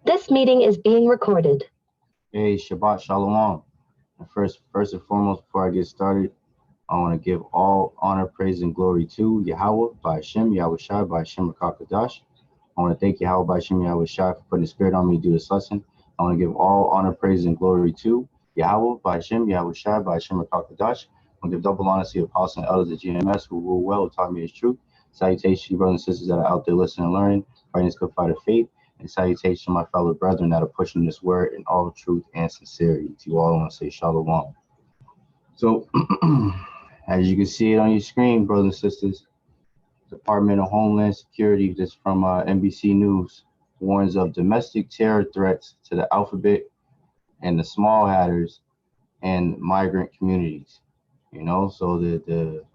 This meeting is being recorded. Hey, Shabbat Shalom. First and foremost, before I get started, I want to give all honor, praise, and glory to Yahawah, BAHASHAM, YAHAWASHI, BAHASHAM, RICANS. I want to thank Yahawah, BAHASHAM, YAHAWASHI for putting the spirit on me to do this lesson. I want to give all honor, praise, and glory to Yahawah, BAHASHAM, YAHAWASHI, BAHASHAM, RICANS. I want to give double honor to the apostles and elders of GMS who rule well, who taught me his truth. Salutations, brothers and sisters that are out there listening and learning, fighting this good fight of faith. And salutations to my fellow brethren that are pushing this word in all truth and sincerity. To you all, I want to say shalom. So, as you can see it on your screen, brothers and sisters, Department of Homeland Security, just from NBC News, warns of domestic terror threats to the alphabet and the small hatters and migrant communities. You know, so the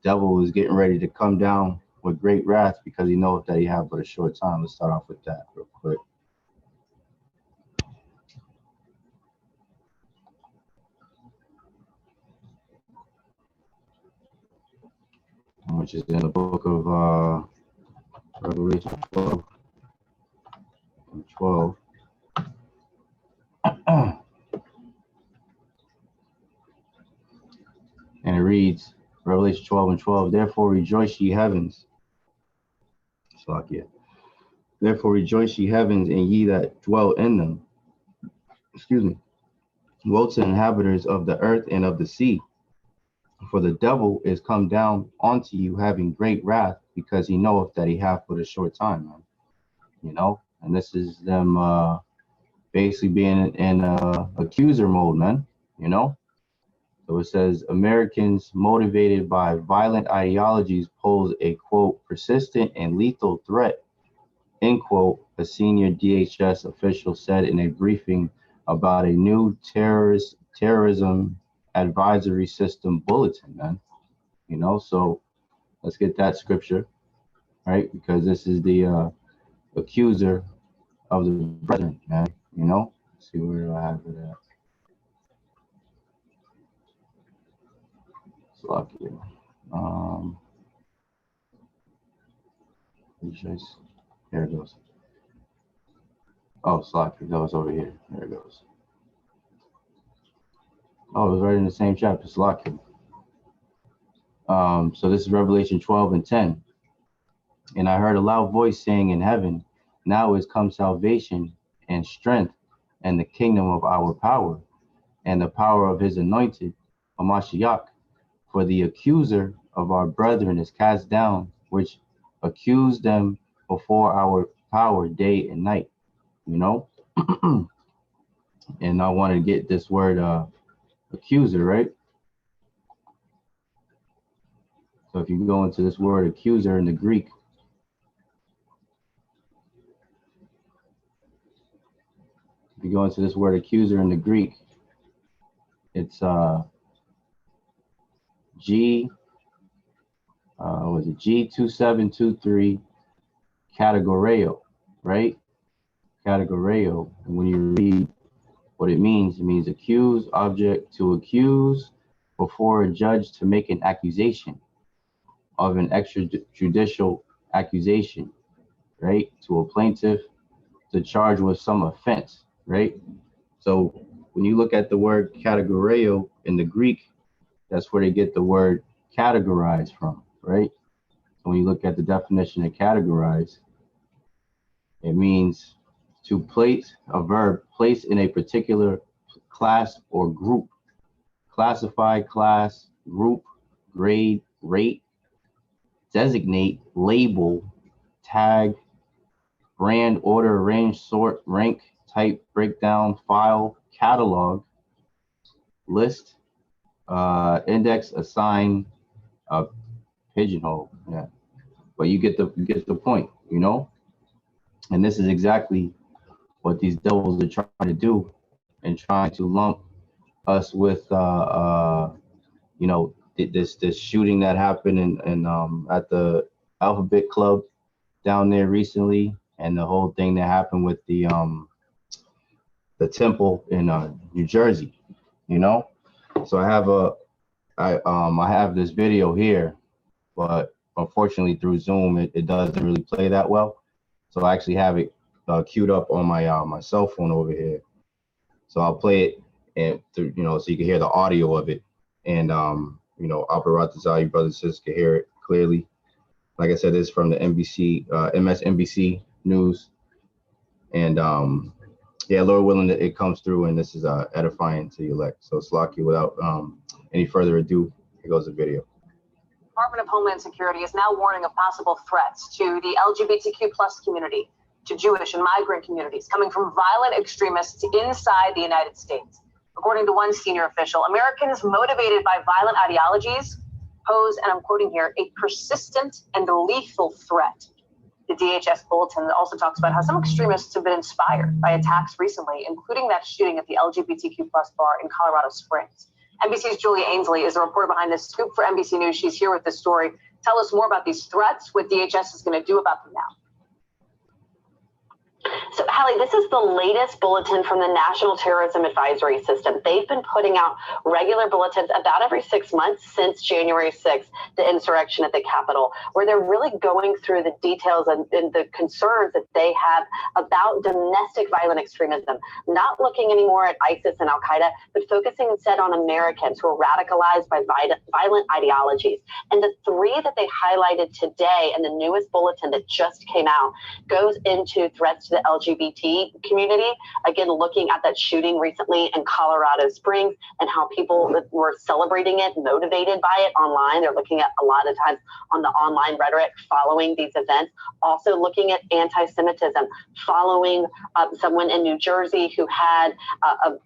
devil is getting ready to come down with great wrath because he knows that he have but a short time. Let's start off with that real quick. Which is in the book of Revelation 12. And it reads, Revelation 12:12, therefore rejoice ye heavens. Therefore rejoice ye heavens, and ye that dwell in them. Woe to the inhabitants of the earth and of the sea. For the devil is come down unto you having great wrath, because he knoweth that he hath but a short time, man. You know, and this is them basically being in accuser mode, man. You know, so it says Americans motivated by violent ideologies pose a quote persistent and lethal threat, end quote, a senior DHS official said in a briefing about a new terrorism advisory system bulletin, man. You know, so let's get that scripture, right? Because this is the accuser of the brethren, man. You know, let's see where do I have it at. Here it goes. Oh, Slocky, that was over here. There it goes. Oh, it was right in the same chapter, Slocky. So this is Revelation 12:10. And I heard a loud voice saying in heaven, now is come salvation and strength and the kingdom of our power and the power of his anointed, Mashiach. For the accuser of our brethren is cast down, which accused them before our power day and night. You know, and I want to get this word accuser, right? So if you go into this word accuser in the Greek, it's G2723 categoreo, right? Categoreo. And when you read what it means accuse, object to accuse before a judge to make an accusation of an extrajudicial accusation, right? To a plaintiff to charge with some offense, right? So when you look at the word categoreo in the Greek, that's where they get the word categorize from, right? So when you look at the definition of categorize, it means to place a verb, place in a particular class or group, classify, class, group, grade, rate, designate, label, tag, brand, order, arrange, sort, rank, type, breakdown, file, catalog, list, index, assign, pigeonhole. Yeah, but you get the point, you know. And this is exactly what these devils are trying to do, and trying to lump us with, you know, this shooting that happened in at the Alphabet Club down there recently, and the whole thing that happened with the temple in New Jersey, you know. So I have this video here, but unfortunately through Zoom it doesn't really play that well. So I actually have it queued up on my my cell phone over here, so I'll play it, and so you can hear the audio of it, and Albaratazar, brothers and sisters, can hear it clearly. Like I said, this is from the MSNBC news, and yeah, Lord willing, that it comes through, and this is edifying to the elect. So Slaki, without any further ado, here goes the video. Department of Homeland Security is now warning of possible threats to the LGBTQ plus community, to Jewish and migrant communities coming from violent extremists inside the United States. According to one senior official, Americans motivated by violent ideologies pose, and I'm quoting here, a persistent and lethal threat. The DHS bulletin also talks about how some extremists have been inspired by attacks recently, including that shooting at the LGBTQ plus bar in Colorado Springs. NBC's Julia Ainsley is the reporter behind this scoop for NBC News. She's here with this story. Tell us more about these threats, what DHS is going to do about them now. So, Hallie, this is the latest bulletin from the National Terrorism Advisory System. They've been putting out regular bulletins about every 6 months since January 6th, the insurrection at the Capitol, where they're really going through the details and the concerns that they have about domestic violent extremism, not looking anymore at ISIS and Al-Qaeda, but focusing instead on Americans who are radicalized by violent ideologies. And the three that they highlighted today in the newest bulletin that just came out goes into threats to the LGBT community, again, looking at that shooting recently in Colorado Springs and how people were celebrating it, motivated by it online. They're looking at a lot of times on the online rhetoric following these events, also looking at anti-Semitism, following someone in New Jersey who had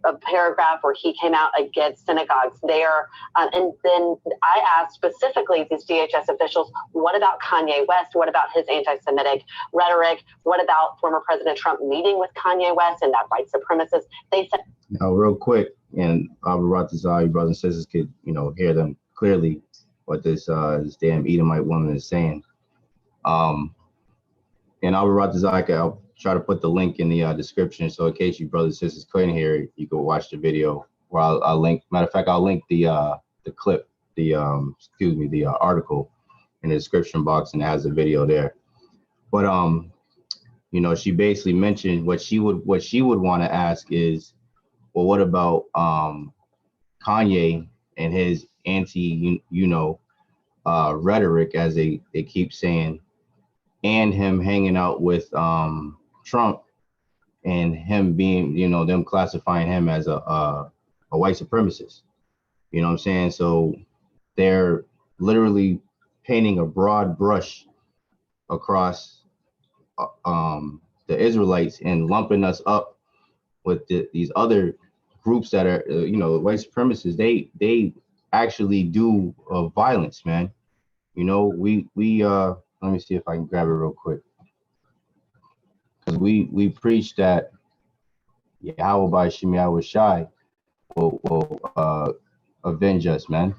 a paragraph where he came out against synagogues there. And then I asked specifically these DHS officials, what about Kanye West? What about his anti-Semitic rhetoric? What about former President Trump meeting with Kanye West and that white supremacist? They said. Now, real quick, and Albaratazar, brothers and sisters could, hear them clearly what this damn Edomite woman is saying. And Albaratazar, I'll try to put the link in the description, so in case you brothers and sisters couldn't hear it, you can watch the video. Or I'll link. Matter of fact, I'll link the clip, the article in the description box, and it has a video there. But she basically mentioned what she would want to ask is, well, what about Kanye and his anti rhetoric, as they keep saying, and him hanging out with Trump, and him being, them classifying him as a white supremacist. You know what I'm saying? So they're literally painting a broad brush across the Israelites and lumping us up with these other groups that are, white supremacists. They actually do violence, man. We let me see if I can grab it real quick, because we preach that YAHAWASHI will avenge us, man.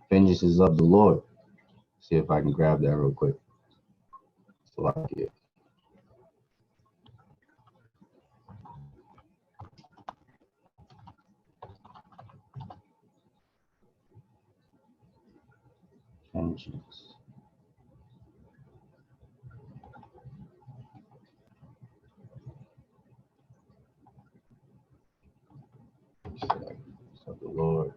Vengeance is of the Lord. See if I can grab that real quick. So I get. Vengeance. Of the Lord.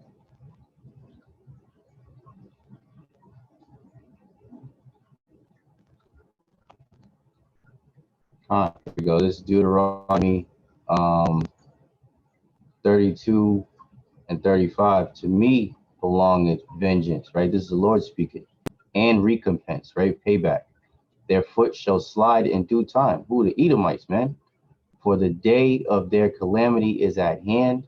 Here we go. This is Deuteronomy 32 and 35. To me belongeth vengeance, right? This is the Lord speaking. And recompense, right? Payback. Their foot shall slide in due time. Who? The Edomites, man. For the day of their calamity is at hand,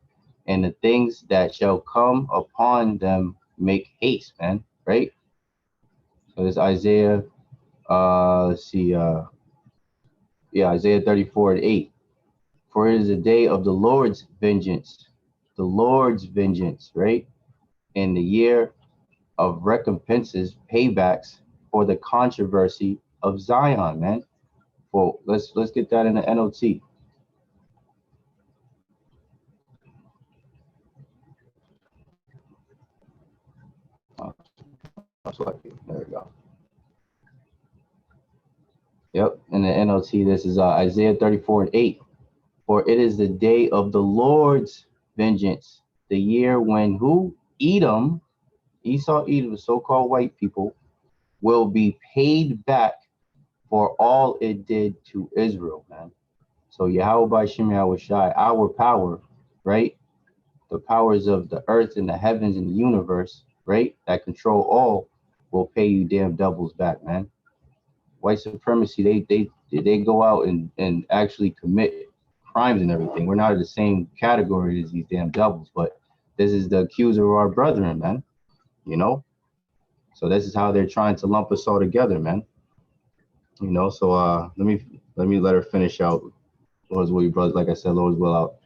and the things that shall come upon them make haste, man, right? So it's Isaiah, let's see, Isaiah 34:8. For it is a day of the Lord's vengeance, right? In the year of recompenses, paybacks for the controversy of Zion, man. Well, let's get that in the NOT. There we go. Yep. In the NLT, this is Isaiah 34:8. For it is the day of the Lord's vengeance, the year when who? Edom, Esau, Edom, so-called white people, will be paid back for all it did to Israel, man. So YAHAWASHI, our power, right? The powers of the earth and the heavens and the universe, right? That control all, will pay you damn doubles back, man. White supremacy, they go out and actually commit crimes and everything. We're not in the same category as these damn devils, but this is the accuser of our brethren, man. You know? So this is how they're trying to lump us all together, man. You know, so let her finish out. Lord's will, you brothers, like I said, Lord's will, I'll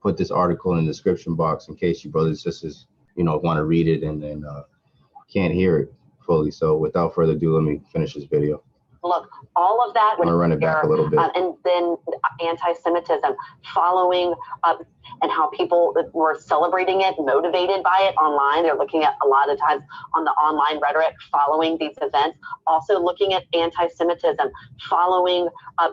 put this article in the description box in case you brothers and sisters, you know, want to read it and then can't hear it fully. So without further ado, let me finish this video. Look, all of that. I'm gonna run it back a little bit. And then anti-Semitism following up, and how people were celebrating it, motivated by it online. They're looking at a lot of times on the online rhetoric following these events. Also looking at anti-Semitism, following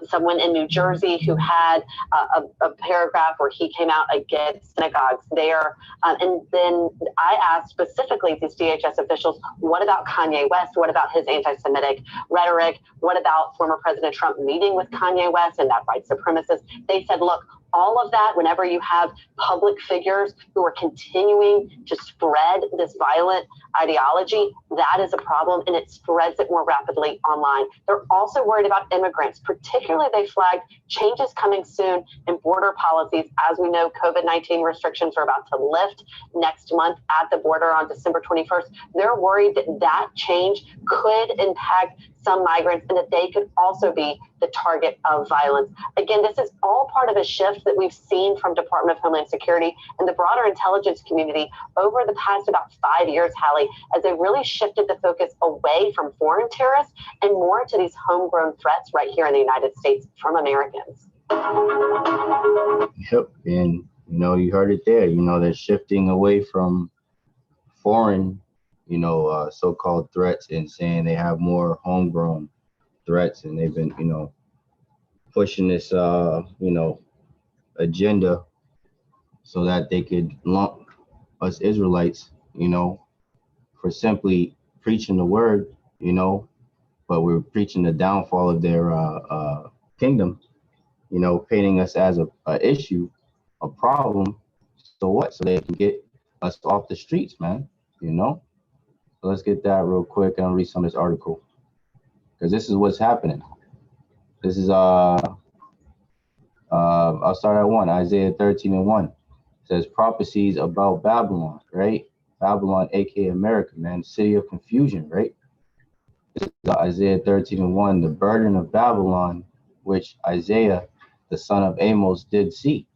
someone in New Jersey who had a paragraph where he came out against synagogues there. And then I asked specifically these DHS officials, what about Kanye West? What about his anti-Semitic rhetoric? What about former President Trump meeting with Kanye West and that white supremacist? They said, look, all of that, whenever you have public figures who are continuing to spread this violent ideology, that is a problem, and it spreads it more rapidly online. They're also worried about immigrants. Particularly, they flagged changes coming soon in border policies. As we know, COVID-19 restrictions are about to lift next month at the border on December 21st. They're worried that that change could impact some migrants and that they could also be the target of violence. Again, this is all part of a shift that we've seen from Department of Homeland Security and the broader intelligence community over the past about 5 years, Hallie, as they really shifted the focus away from foreign terrorists and more to these homegrown threats right here in the United States from Americans. Yep, and you know, you heard it there. You know, they're shifting away from foreign, you know, so-called threats and saying they have more homegrown threats, and they've been, you know, pushing this, you know, agenda so that they could lump us Israelites, you know, for simply preaching the word, you know, but we're preaching the downfall of their kingdom, you know, painting us as a issue, a problem. So what? So they can get us off the streets, man, you know? So let's get that real quick and I'll read some of this article, because this is what's happening. This is, I'll start at 1, Isaiah 13:1. It says prophecies about Babylon, right? Babylon, aka America, man, city of confusion, right? This is Isaiah 13:1, the burden of Babylon, which Isaiah, the son of Amos, did see.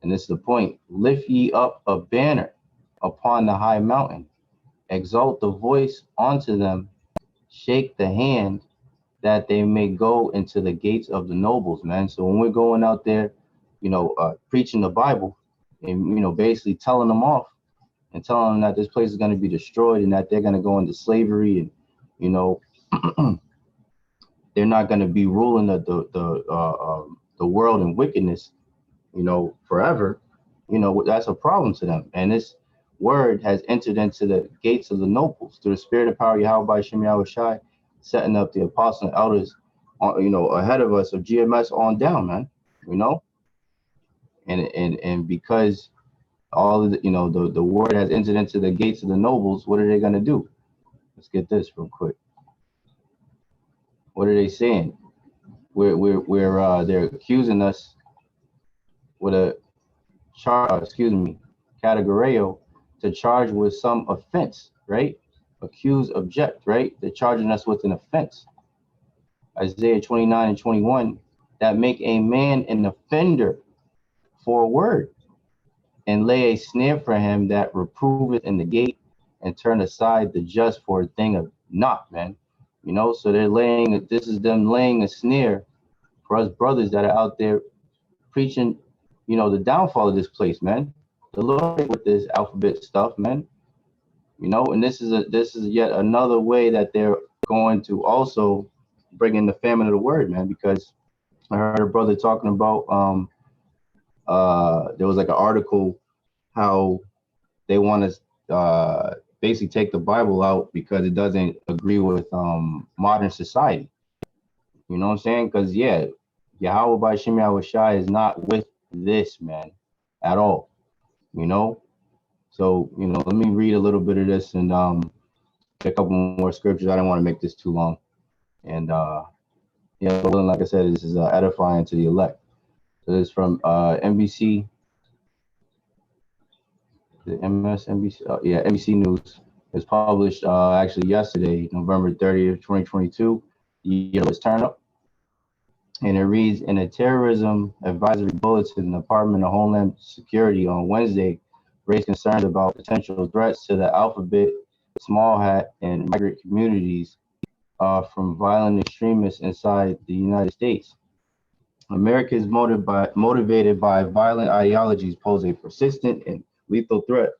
And this is the point. Lift ye up a banner upon the high mountain, exalt the voice unto them, shake the hand, that they may go into the gates of the nobles, man. So when we're going out there, you know, preaching the Bible and, you know, basically telling them off and telling them that this place is going to be destroyed and that they're going to go into slavery and, you know, they're not going to be ruling the world in wickedness, you know, forever, you know, that's a problem to them. And this word has entered into the gates of the nobles through the spirit and power of Yahawah, setting up the apostles and elders, you know, ahead of us of GMS on down, man, you know, and because all of the, you know, the word has entered into the gates of the nobles, what are they going to do? Let's get this real quick. What are they saying? They're accusing us with a categoreo, to charge with some offense, right? Accuse, object, right? They're charging us with an offense. Isaiah 29:21, that make a man an offender for a word, and lay a snare for him that reproveth in the gate, and turn aside the just for a thing of naught, man. You know, so they're laying, this is them laying a snare for us brothers that are out there preaching, you know, the downfall of this place, man. The Lord with this alphabet stuff, man. You know, and this is yet another way that they're going to also bringing the famine of the word, man, because I heard a brother talking about there was like an article how they want to basically take the Bible out because it doesn't agree with modern society. You know what I'm saying? Because yeah, Yahweh by Shem Yahawashi is not with this, man, at all. You know? So, you know, let me read a little bit of this and a couple more scriptures. I don't want to make this too long. And yeah, like I said, this is edifying to the elect. So this is from NBC, the MSNBC, yeah, NBC News. It's published actually yesterday, November 30th, 2022. Let's turn up. And it reads, in a terrorism advisory bulletin, the Department of Homeland Security on Wednesday raised concerns about potential threats to the alphabet, small hat, and migrant communities from violent extremists inside the United States. Americans motivated by violent ideologies pose a persistent and lethal threat.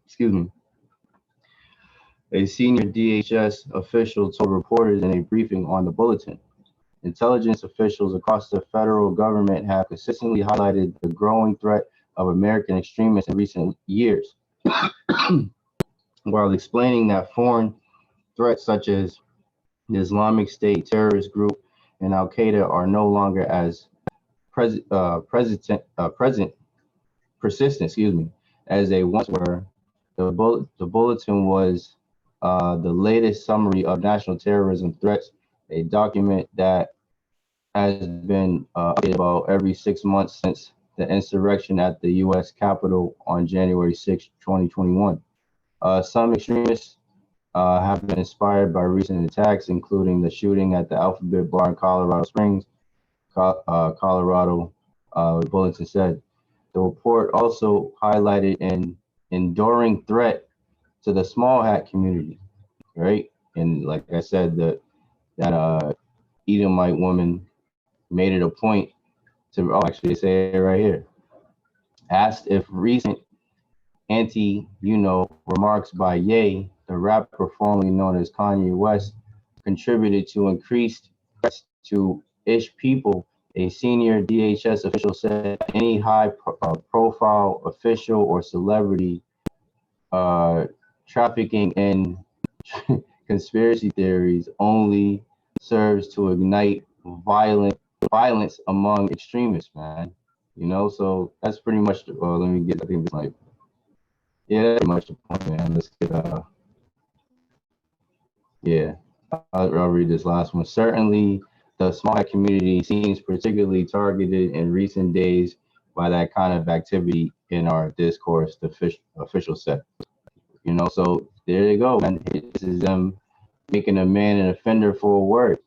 Excuse me. A senior DHS official told reporters in a briefing on the bulletin. Intelligence officials across the federal government have consistently highlighted the growing threat of American extremists in recent years, while explaining that foreign threats such as the Islamic State terrorist group and Al-Qaeda are no longer as persistent, as they once were. The bulletin was the latest summary of national terrorism threats, a document that has been updated about every 6 months since the insurrection at the U.S. Capitol on January 6, 2021. Some extremists have been inspired by recent attacks, including the shooting at the Alphabet Bar in Colorado Springs, Colorado, the bulletin said. The report also highlighted an enduring threat to the small hat community, right? And like I said, that Edomite woman made it a point to, actually they say it right here, asked if recent remarks by Ye, the rapper formerly known as Kanye West, contributed to increased threats to ish people. A senior DHS official said any high profile official or celebrity trafficking in conspiracy theories only serves to ignite violence among extremists, man. You know, so that's pretty much let me get, I think it's like, yeah, that's pretty much the point, man. Let's get yeah, I'll read this last one. Certainly the small hat community seems particularly targeted in recent days by that kind of activity in our discourse, the official said. You know, so there you go, man. This is them making a man an offender for a word.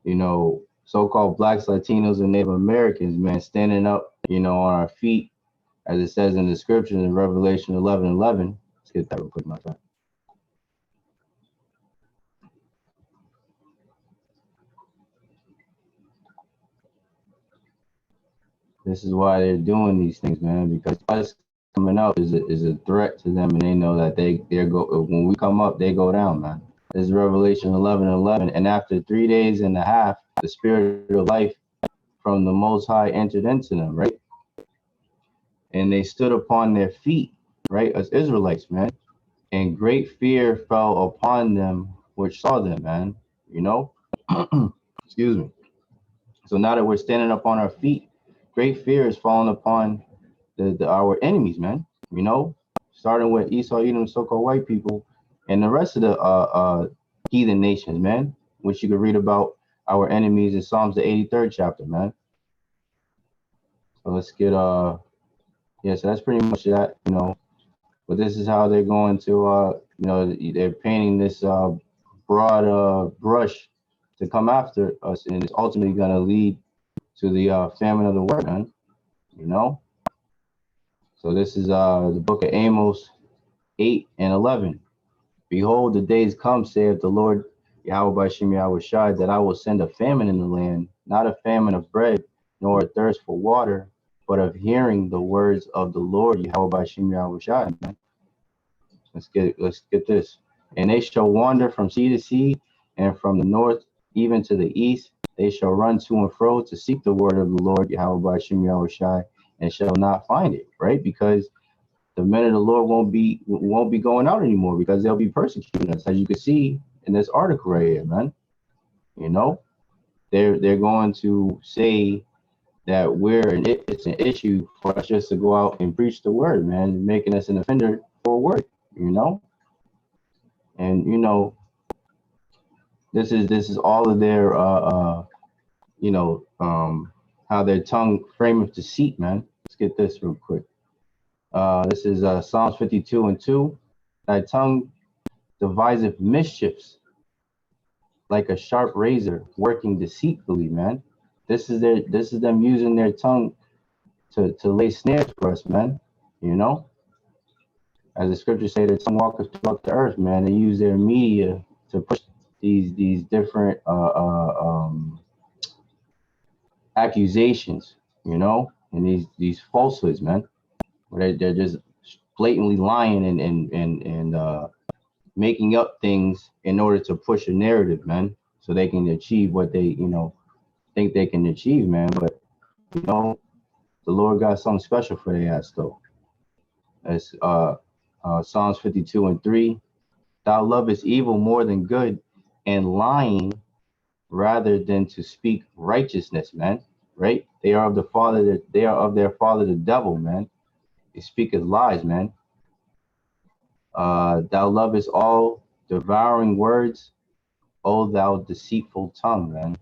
You know, so-called blacks, Latinos, and Native Americans, man, standing up, you know, on our feet, as it says in the scripture in Revelation 11:11. Let's get that real quick, my friend. This is why they're doing these things, man, because us coming up is a threat to them, and they know that when we come up, they go down, man. This is Revelation 11:11, and after 3 days and a half, the spirit of life from the Most High entered into them, right? And they stood upon their feet, right, as Israelites, man. And great fear fell upon them which saw them, man. You know, excuse me. So now that we're standing up on our feet, great fear is falling upon our enemies, man. You know, starting with Esau, Edom, so-called white people, and the rest of the heathen nations, man, which you could read about our enemies in Psalms the 83rd chapter, man. So let's get yeah, so that's pretty much that, you know. But this is how they're going to you know, they're painting this broad brush to come after us, and it's ultimately going to lead to the famine of the world, man. You know. So this is the book of Amos 8:11. Behold, the days come, saith the Lord Yahweh by Shem Yahawashi, that I will send a famine in the land, not a famine of bread, nor a thirst for water, but of hearing the words of the Lord Yahweh by Shem Yahawashi. Let's get this. And they shall wander from sea to sea, and from the north even to the east. They shall run to and fro to seek the word of the Lord, YAHAWASHI, and shall not find it, right? Because the men of the Lord won't be going out anymore, because they'll be persecuting us, as you can see in this article right here, man. You know, they're going to say that it's an issue for us just to go out and preach the word, man, making us an offender for a word, you know. And you know, this is all of their you know, how their tongue frameth deceit, man. Let's get this real quick. This is Psalms 52:2. Thy tongue deviseth mischiefs like a sharp razor, working deceitfully, man. This is them using their tongue to lay snares for us, man. You know, as the scriptures say, their tongue walketh throughout the earth, man. They use their media to push these different accusations, you know, and these falsehoods, man. Where they're just blatantly lying and making up things in order to push a narrative, man, so they can achieve what they, you know, think they can achieve, man. But you know, the Lord got something special for their ass, though. As Psalms 52:3, thou lovest evil more than good, and lying rather than to speak righteousness, man. Right? They are of their father, the devil, man. They speak as lies, man. Thou lovest all devouring words, O thou deceitful tongue, man.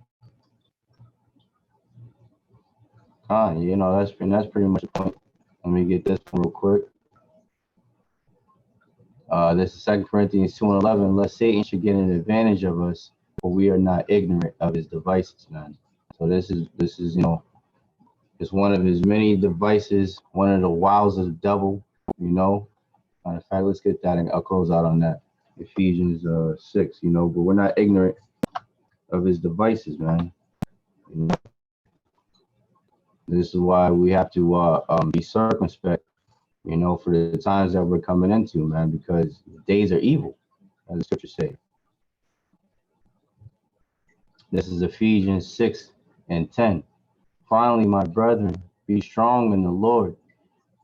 You know, that's pretty much the point. Let me get this one real quick. This is 2 Corinthians 2:11. Lest Satan should get an advantage of us, for we are not ignorant of his devices, man. So this is you know, it's one of his many devices, one of the wiles of the devil, you know. In fact, let's get that, and I'll close out on that. Ephesians 6, you know, but we're not ignorant of his devices, man. You know? This is why we have to be circumspect, you know, for the times that we're coming into, man, because the days are evil, as the scriptures say. This is Ephesians 6:10. Finally, my brethren, be strong in the Lord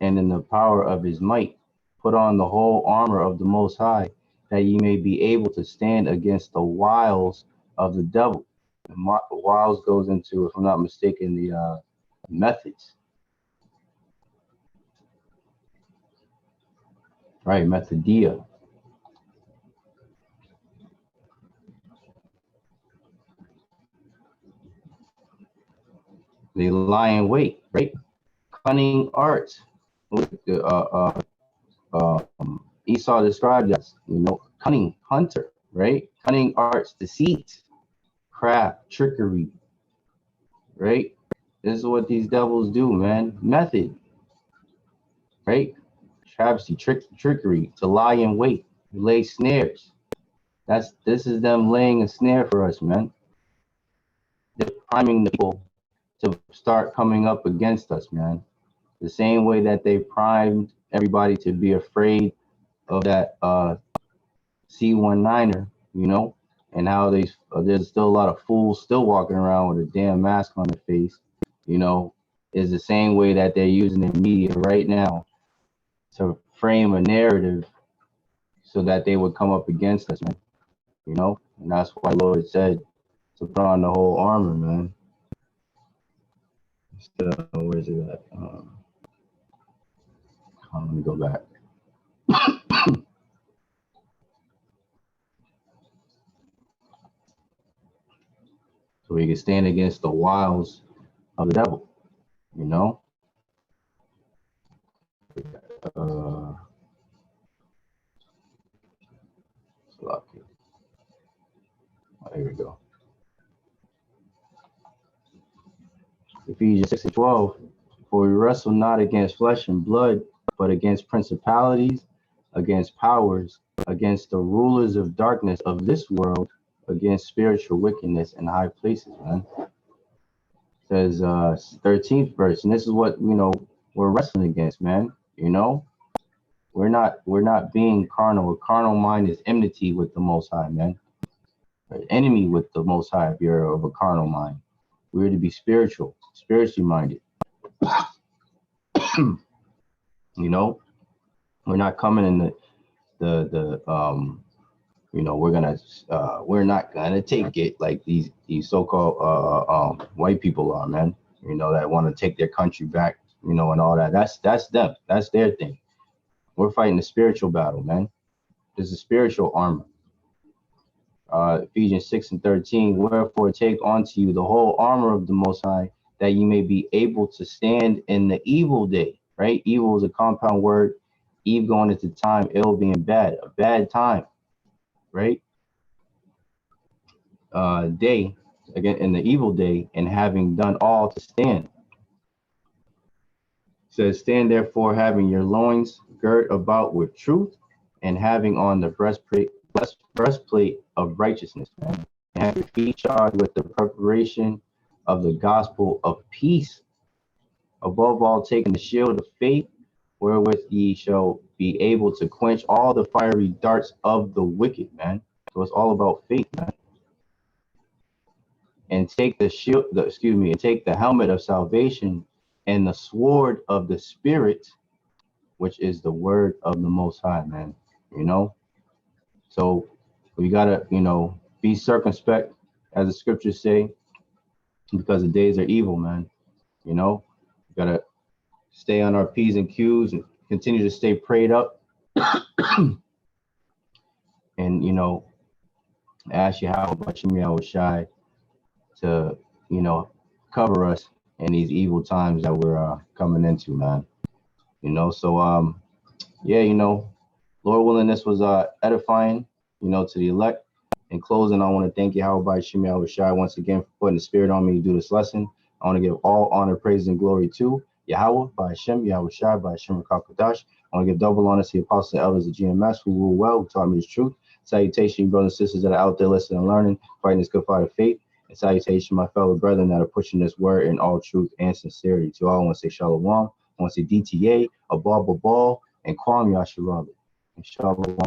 and in the power of his might. Put on the whole armor of the Most High, that ye may be able to stand against the wiles of the devil. And wiles goes into, if I'm not mistaken, the methods. Right, methodia. They lie in wait, right? Cunning arts. Esau described us, you know, cunning hunter, right? Cunning arts, deceit, craft, trickery, right? This is what these devils do, man. Method, right? Travesty, trickery, to lie in wait, lay snares. This is them laying a snare for us, man. They're priming the people to start coming up against us, man. The same way that they primed everybody to be afraid of that C-19er, you know, and how there's still a lot of fools still walking around with a damn mask on their face, you know, is the same way that they're using the media right now to frame a narrative so that they would come up against us, man, you know. And that's why Lord said to put on the whole armor, man. Where's it at? Let me go back. So we can stand against the wiles of the devil, you know. Here we go. Ephesians 6:12. For we wrestle not against flesh and blood, but against principalities, against powers, against the rulers of darkness of this world, against spiritual wickedness in high places, man. It says 13th verse, and this is what, you know, we're wrestling against, man, you know. We're not being carnal. A carnal mind is enmity with the Most High, man. An enemy with the Most High if you're of a carnal mind. We're to be spiritual, spiritually minded. You know, we're not coming in we're not gonna take it like these so-called white people are, man. You know, that want to take their country back, you know, and all that. That's them. That's their thing. We're fighting the spiritual battle, man. This is spiritual armor. Ephesians 6:13, wherefore take unto you the whole armor of the Most High, that you may be able to stand in the evil day, right? Evil is a compound word. Eve going into time, ill being bad, a bad time, right? Day, again, in the evil day, and having done all to stand. It says, stand therefore, having your loins girt about with truth, and having on the breastplate of righteousness, and have your feet shod with the preparation of the gospel of peace. Above all, taking the shield of faith, wherewith ye shall be able to quench all the fiery darts of the wicked, man. So it's all about faith, man. And take the shield, and take the helmet of salvation and the sword of the Spirit, which is the word of the Most High, man. You know, so we gotta, you know, be circumspect, as the scriptures say, because the days are evil, man. You know, we gotta stay on our P's and Q's and continue to stay prayed up. And, you know, ask YAHAWASHI to, you know, cover us in these evil times that we're coming into, man. You know, so yeah, you know, Lord willing, this was edifying, you know, to the elect. In closing, I want to thank YAHAWASHI once again for putting the spirit on me to do this lesson. I want to give all honor, praise, and glory to Yahawah, BAHASHAM, YAHAWASHI, BAHASHAM, Rakakadash. I want to give double honor to the apostles and elders of GMS who rule well, who taught me the truth. Salutation, brothers and sisters that are out there listening and learning, fighting this good fight of faith. And salutation, my fellow brethren that are pushing this word in all truth and sincerity. To all, I want to say shalom. I want to say DTA, a ball, and Kwam Yasharali. And shalom.